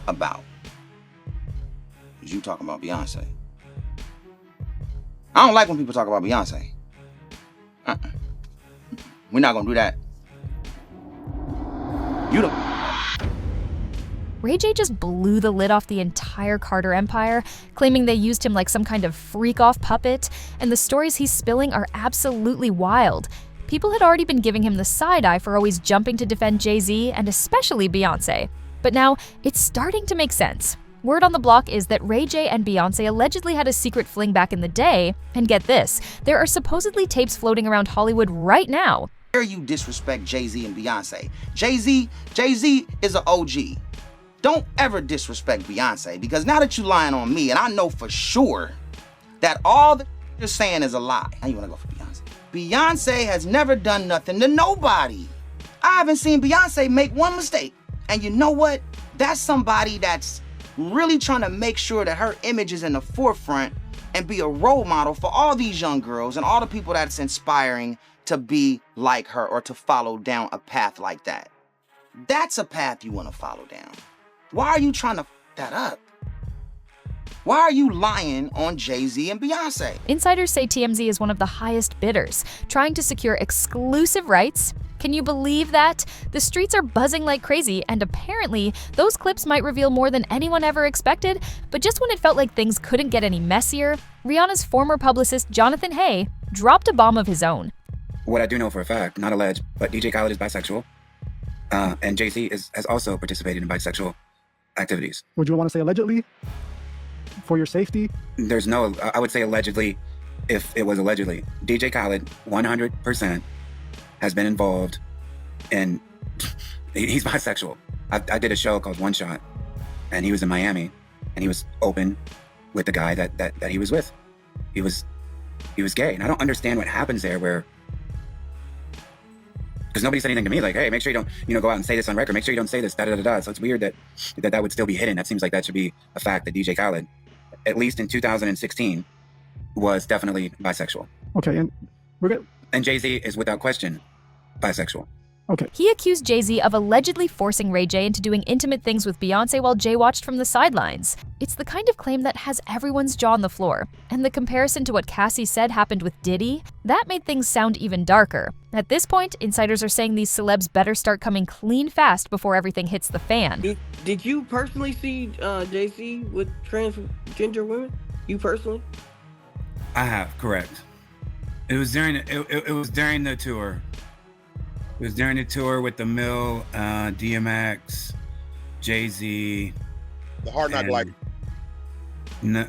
about is you talking about Beyonce. I don't like when people talk about Beyonce. We're not gonna do that. You don't. Ray J just blew the lid off the entire Carter empire, claiming they used him like some kind of freak-off puppet, and the stories he's spilling are absolutely wild. People had already been giving him the side-eye for always jumping to defend Jay-Z, and especially Beyoncé. But now, it's starting to make sense. Word on the block is that Ray J and Beyoncé allegedly had a secret fling back in the day, and get this, there are supposedly tapes floating around Hollywood right now. Dare you disrespect Jay-Z and Beyonce? Jay-Z is an OG. Don't ever disrespect Beyonce, because now that you lying on me, and I know for sure that all that you're saying is a lie. Now you wanna go for Beyonce? Beyonce has never done nothing to nobody. I haven't seen Beyonce make one mistake. And you know what? That's somebody that's really trying to make sure that her image is in the forefront and be a role model for all these young girls and all the people that's inspiring to be like her or to follow down a path like that. That's a path you wanna follow down. Why are you trying to f that up? Why are you lying on Jay-Z and Beyonce? Insiders say TMZ is one of the highest bidders, trying to secure exclusive rights. Can you believe that? The streets are buzzing like crazy, and apparently, those clips might reveal more than anyone ever expected, but just when it felt like things couldn't get any messier, Rihanna's former publicist Jonathan Hay dropped a bomb of his own. What I do know for a fact, not alleged, but DJ Khaled is bisexual, and Jay-Z has also participated in bisexual activities. Would you want to say allegedly? For your safety? There's no, I would say allegedly if it was allegedly. DJ Khaled, 100%, has been involved in, he's bisexual. I did a show called One Shot, and he was in Miami, and he was open with the guy that he was with. He was gay, and I don't understand what happens there where, because nobody said anything to me like, hey, make sure you don't, go out and say this on record. Make sure you don't say this, da-da-da-da. So it's weird that would still be hidden. That seems like that should be a fact that DJ Khaled, at least in 2016, was definitely bisexual. Okay, and we're good. And Jay-Z is without question bisexual. Okay. He accused Jay-Z of allegedly forcing Ray J into doing intimate things with Beyoncé while Jay watched from the sidelines. It's the kind of claim that has everyone's jaw on the floor. And the comparison to what Cassie said happened with Diddy, that made things sound even darker. At this point, insiders are saying these celebs better start coming clean fast before everything hits the fan. Did you personally see Jay-Z with transgender women? You personally? I have, correct. It was during the tour. It was during the tour with the Mill, DMX, Jay-Z. The Hard Knock Life. No.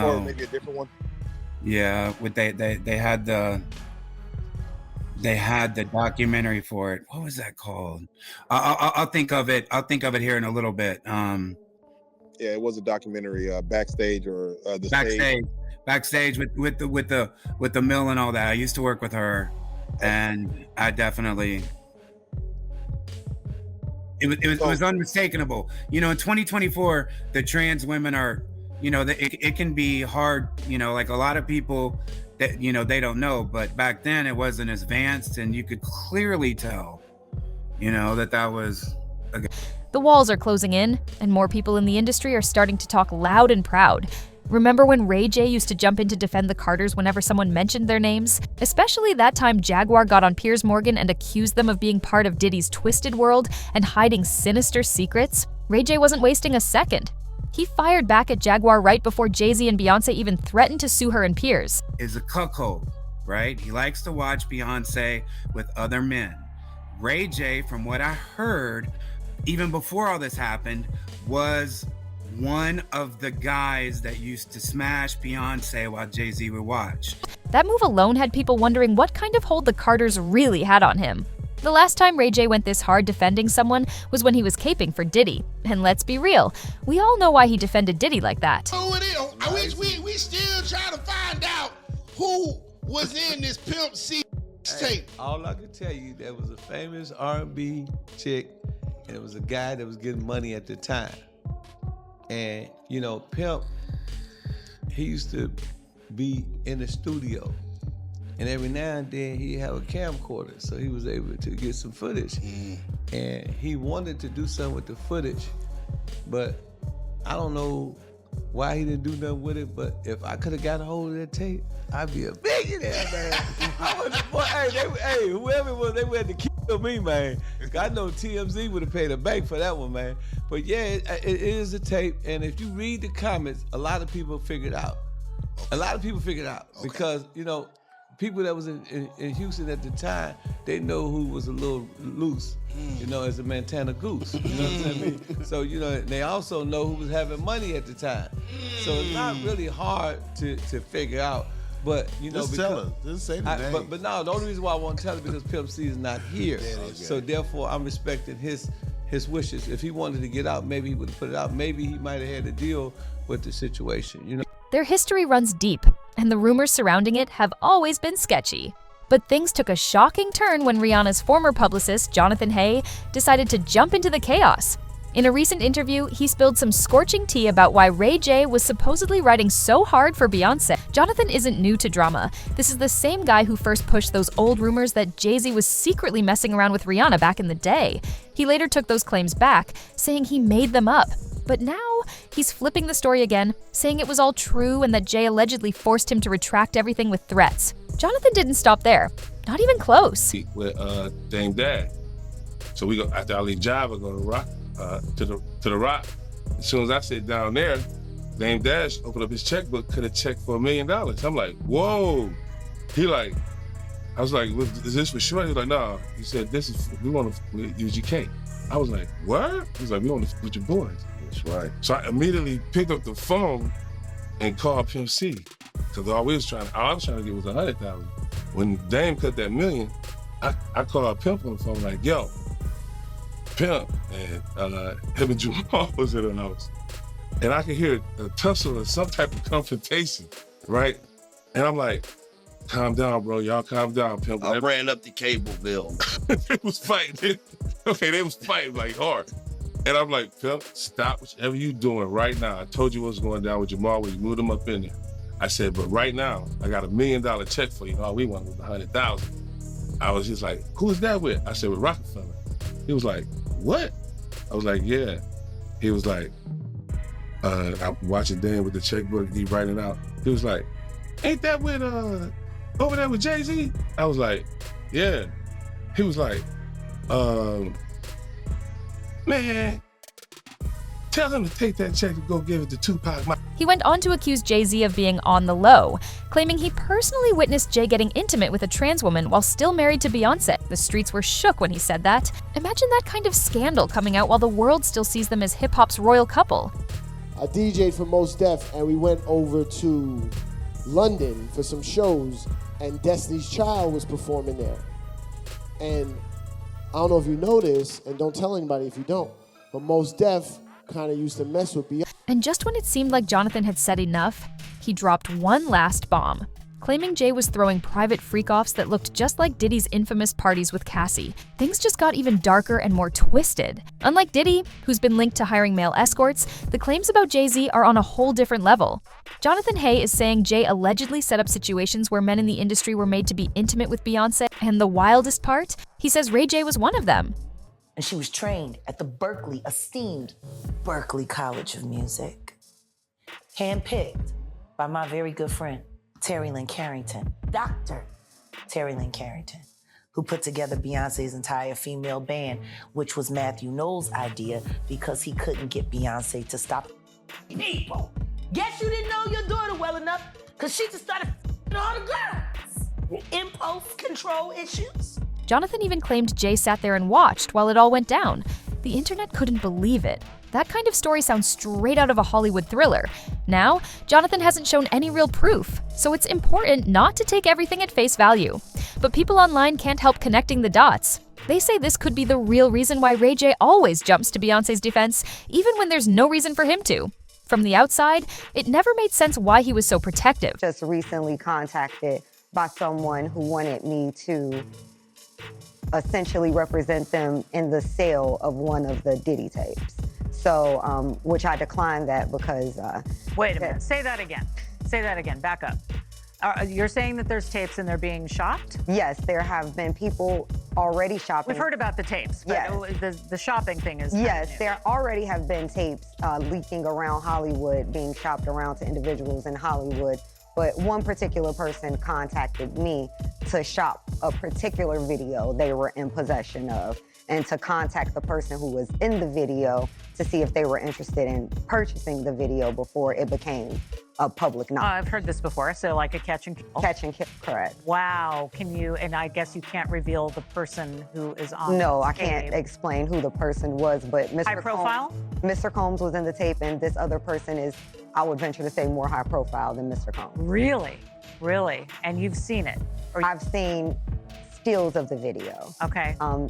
Or maybe a different one. Yeah, they had the documentary for it. What was that called? I'll think of it. I'll think of it here in a little bit. Yeah, it was a documentary, backstage or the backstage with the Mill and all that. I used to work with her. And I definitely, it was unmistakable. In 2024, the trans women are, it can be hard, like a lot of people that, they don't know, but back then it wasn't as advanced and you could clearly tell, that was. The walls are closing in, and more people in the industry are starting to talk loud and proud. Remember when Ray J used to jump in to defend the Carters whenever someone mentioned their names? Especially that time Jaguar got on Piers Morgan and accused them of being part of Diddy's twisted world and hiding sinister secrets? Ray J wasn't wasting a second. He fired back at Jaguar right before Jay-Z and Beyoncé even threatened to sue her and Piers. Is a cuckold, right? He likes to watch Beyoncé with other men. Ray J, from what I heard, even before all this happened, was one of the guys that used to smash Beyoncé while Jay-Z would watch. That move alone had people wondering what kind of hold the Carters really had on him. The last time Ray J went this hard defending someone was when he was caping for Diddy. And let's be real, we all know why he defended Diddy like that. Who it is? I wish we still trying to find out who was in this Pimp C tape. All I can tell you, there was a famous R&B chick, and it was a guy that was getting money at the time. And, Pimp, he used to be in the studio. And every now and then he'd have a camcorder, so he was able to get some footage. And he wanted to do something with the footage, but I don't know why he didn't do nothing with it, but if I could have got a hold of that tape, I'd be a millionaire, man. Hey, whoever it was, they went to kill me, man. I know TMZ would have paid a bank for that one, man. But yeah, it is a tape, and if you read the comments, a lot of people figured out. A lot of people figured out because, you know, people that was in Houston at the time, they know who was a little loose, you know, as a Montana goose. You know what I'm saying? So, you know, they also know who was having money at the time. So it's not really hard to figure out. But, you know, just tell us. Just say the name. But no, the only reason why I want to tell it because Pimp C is not here. So therefore, I'm respecting his wishes. If he wanted to get out, maybe he would have put it out. Maybe he might have had to deal with the situation, you know? Their history runs deep, and the rumors surrounding it have always been sketchy. But things took a shocking turn when Rihanna's former publicist, Jonathan Hay, decided to jump into the chaos. In a recent interview, he spilled some scorching tea about why Ray J was supposedly writing so hard for Beyoncé. Jonathan isn't new to drama. This is the same guy who first pushed those old rumors that Jay-Z was secretly messing around with Rihanna back in the day. He later took those claims back, saying he made them up. But now, he's flipping the story again, saying it was all true and that Jay allegedly forced him to retract everything with threats. Jonathan didn't stop there. Not even close. With Dame Dash. So we go, after I leave Java, go to Rock. To the Rock. As soon as I sit down there, Dame Dash opened up his checkbook, cut a check for $1 million. I'm like, whoa. He like, I was like, is this for sure? He was like, no. He said, we want to use UGK. I was like, what? He was like, we want to with your boys. That's right. So I immediately picked up the phone and called Pimp C. Because all I was trying to get was 100,000. When Dame cut that $1 million, I called Pimp on the phone like, yo, Pimp, and him and Jamal was in the house. And I could hear a tussle or some type of confrontation, right? And I'm like, calm down, bro. Y'all calm down, Pimp. I ran up the cable bill. They was fighting. They was fighting like hard. And I'm like, Pimp, stop whatever you doing right now. I told you what's going down with Jamal when you moved him up in there. I said, but right now, I got $1 million check for you. All we want was 100,000. I was just like, who is that with? I said, with Rockefeller. He was like, what? I was like, yeah. He was like, I'm watching Dan with the checkbook, he writing out. He was like, ain't that with, over there with Jay-Z? I was like, yeah. He was like, man, tell him to take that check and go give it to Tupac. He went on to accuse Jay-Z of being on the low, claiming he personally witnessed Jay getting intimate with a trans woman while still married to Beyoncé. The streets were shook when he said that. Imagine that kind of scandal coming out while the world still sees them as hip-hop's royal couple. I DJ'd for Mos Def, and we went over to London for some shows, and Destiny's Child was performing there. And I don't know if you know this, and don't tell anybody if you don't, but Mos Def kind of used to mess with Beyoncé. And just when it seemed like Jonathan had said enough, he dropped one last bomb, claiming Jay was throwing private freak-offs that looked just like Diddy's infamous parties with Cassie. Things just got even darker and more twisted. Unlike Diddy, who's been linked to hiring male escorts, the claims about Jay-Z are on a whole different level. Jonathan Hay is saying Jay allegedly set up situations where men in the industry were made to be intimate with Beyoncé, and the wildest part? He says Ray J was one of them. And she was trained at the esteemed Berklee College of Music. Handpicked by my very good friend, Terry Lynn Carrington, Dr. Terry Lynn Carrington, who put together Beyonce's entire female band, which was Matthew Knowles' idea because he couldn't get Beyonce to stop people. Guess you didn't know your daughter well enough because she just started all the girls. Impulse control issues. Jonathan even claimed Jay sat there and watched while it all went down. The internet couldn't believe it. That kind of story sounds straight out of a Hollywood thriller. Now, Jonathan hasn't shown any real proof, so it's important not to take everything at face value. But people online can't help connecting the dots. They say this could be the real reason why Ray J always jumps to Beyoncé's defense, even when there's no reason for him to. From the outside, it never made sense why he was so protective. Just recently contacted by someone who wanted me to essentially represent them in the sale of one of the Diddy tapes. So, which I declined that because... Wait a minute, say that again. Say that again, back up. You're saying that there's tapes and they're being shopped? Yes, there have been people already shopping. We've heard about the tapes, but Yes. the shopping thing is Yes, there already have been tapes leaking around Hollywood, being shopped around to individuals in Hollywood. But one particular person contacted me to shop a particular video they were in possession of, and to contact the person who was in the video to see if they were interested in purchasing the video before it became a public knowledge. I've heard this before, so like a catch and kill. Catch and kill, correct. Wow, can you, and I guess you can't reveal the person who is on No, the I can't tape. explain who the person was, but Mr. High profile? Mr. Combs was in the tape, and this other person is, I would venture to say, more high profile than Mr. Combs. Really? Really? And you've seen it? I've seen stills of the video. Okay. So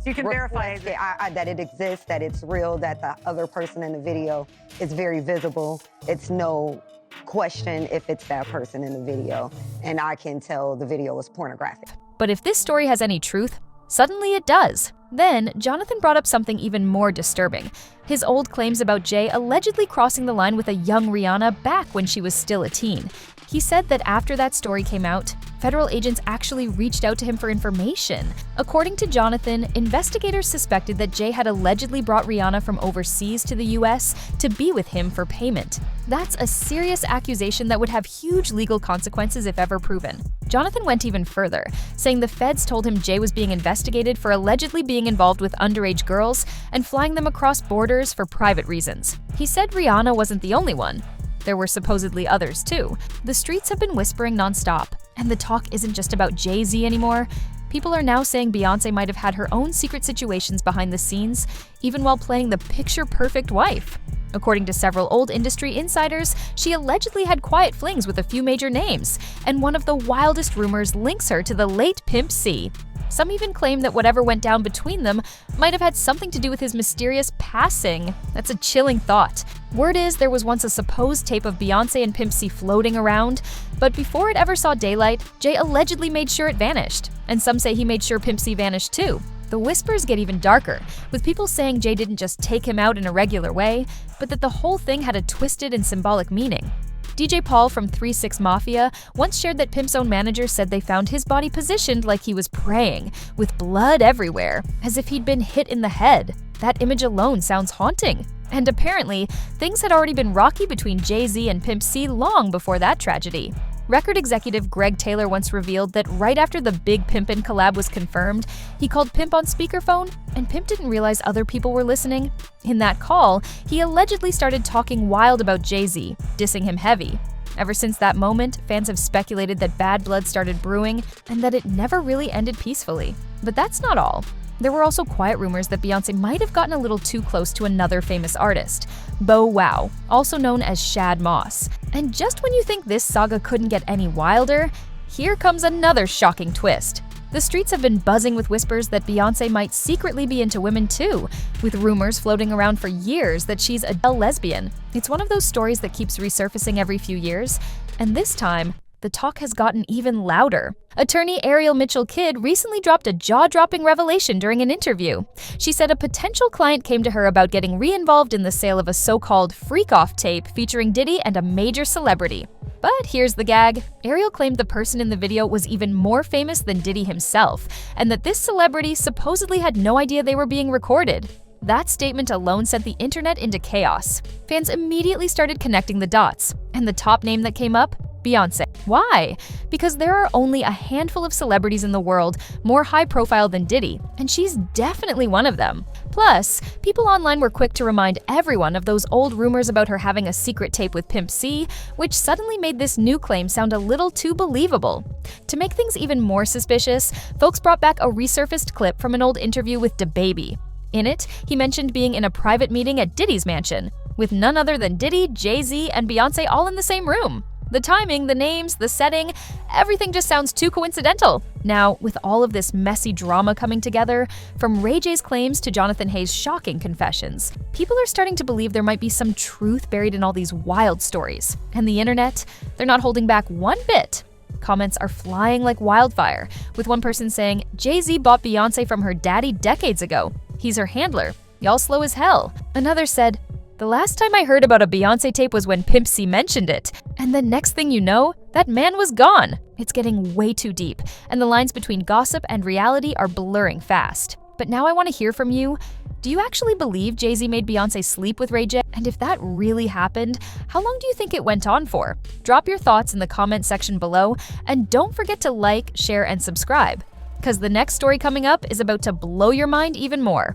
you can verify that it exists, that it's real, that the other person in the video is very visible. It's no question if it's that person in the video, and I can tell the video is pornographic. But if this story has any truth, suddenly it does. Then, Jonathan brought up something even more disturbing. His old claims about Jay allegedly crossing the line with a young Rihanna back when she was still a teen. He said that after that story came out, federal agents actually reached out to him for information. According to Jonathan, investigators suspected that Jay had allegedly brought Rihanna from overseas to the US to be with him for payment. That's a serious accusation that would have huge legal consequences if ever proven. Jonathan went even further, saying the feds told him Jay was being investigated for allegedly being involved with underage girls and flying them across borders for private reasons. He said Rihanna wasn't the only one. There were supposedly others too. The streets have been whispering nonstop, and the talk isn't just about Jay-Z anymore. People are now saying Beyoncé might have had her own secret situations behind the scenes, even while playing the picture-perfect wife. According to several old industry insiders, she allegedly had quiet flings with a few major names, and one of the wildest rumors links her to the late Pimp C. Some even claim that whatever went down between them might have had something to do with his mysterious passing. That's a chilling thought. Word is there was once a supposed tape of Beyoncé and Pimp C floating around, but before it ever saw daylight, Jay allegedly made sure it vanished. And some say he made sure Pimp C vanished too. The whispers get even darker, with people saying Jay didn't just take him out in a regular way, but that the whole thing had a twisted and symbolic meaning. DJ Paul from 3-6 Mafia once shared that Pimp's own manager said they found his body positioned like he was praying, with blood everywhere, as if he'd been hit in the head. That image alone sounds haunting. And apparently, things had already been rocky between Jay-Z and Pimp C long before that tragedy. Record executive Greg Taylor once revealed that right after the Big Pimpin' collab was confirmed, he called Pimp on speakerphone, and Pimp didn't realize other people were listening. In that call, he allegedly started talking wild about Jay-Z, dissing him heavy. Ever since that moment, fans have speculated that bad blood started brewing and that it never really ended peacefully. But that's not all. There were also quiet rumors that Beyoncé might have gotten a little too close to another famous artist, Bow Wow, also known as Shad Moss. And just when you think this saga couldn't get any wilder, here comes another shocking twist. The streets have been buzzing with whispers that Beyoncé might secretly be into women too, with rumors floating around for years that she's a lesbian. It's one of those stories that keeps resurfacing every few years, and this time, the talk has gotten even louder. Attorney Ariel Mitchell-Kidd recently dropped a jaw-dropping revelation during an interview. She said a potential client came to her about getting re-involved in the sale of a so-called freak-off tape featuring Diddy and a major celebrity. But here's the gag. Ariel claimed the person in the video was even more famous than Diddy himself, and that this celebrity supposedly had no idea they were being recorded. That statement alone sent the internet into chaos. Fans immediately started connecting the dots, and the top name that came up? Beyoncé. Why? Because there are only a handful of celebrities in the world more high profile than Diddy, and she's definitely one of them. Plus, people online were quick to remind everyone of those old rumors about her having a secret tape with Pimp C, which suddenly made this new claim sound a little too believable. To make things even more suspicious, folks brought back a resurfaced clip from an old interview with DaBaby. In it, he mentioned being in a private meeting at Diddy's mansion, with none other than Diddy, Jay-Z, and Beyoncé all in the same room. The timing, the names, the setting, everything just sounds too coincidental. Now, with all of this messy drama coming together, from Ray J's claims to Jonathan Hayes' shocking confessions, people are starting to believe there might be some truth buried in all these wild stories. And the internet, they're not holding back one bit. Comments are flying like wildfire, with one person saying, Jay-Z bought Beyoncé from her daddy decades ago. He's her handler. Y'all slow as hell. Another said, the last time I heard about a Beyoncé tape was when Pimp C mentioned it, and the next thing you know, That man was gone. It's getting way too deep, and the lines between gossip and reality are blurring fast. But now I want to hear from you. Do you actually believe Jay-Z made Beyoncé sleep with Ray J? And if that really happened, how long do you think it went on for? Drop your thoughts in the comment section below, and don't forget to like, share, and subscribe, because the next story coming up is about to blow your mind even more.